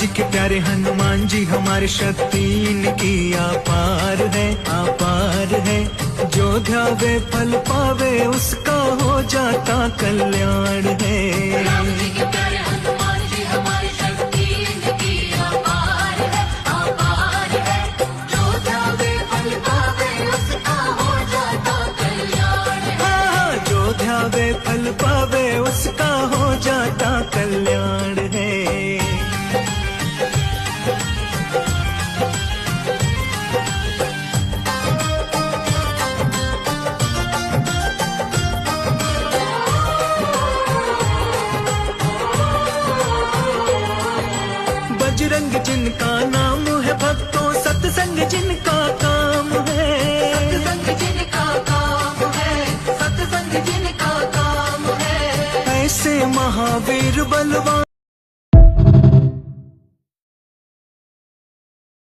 जी के प्यारे हनुमान जी हमारे शक्ति इनकी अपार है, अपार है। जो ध्यावे फल पावे उसका हो जाता कल्याण है। राम जी के प्यारे हनुमान जी हमारी शक्ति इनकी अपार है, अपार है। जो ध्यावे फल पावे उसका हो जाता कल्याण है। हाँ, जो ध्यावे फल पावे उसका हो जाता कल्याण है। बजरंग जिनका नाम है, भक्तों सत्संग जिनका काम है। सत्संग जिनका काम है, सत्संग जिनका काम है। ऐसे महावीर बलवान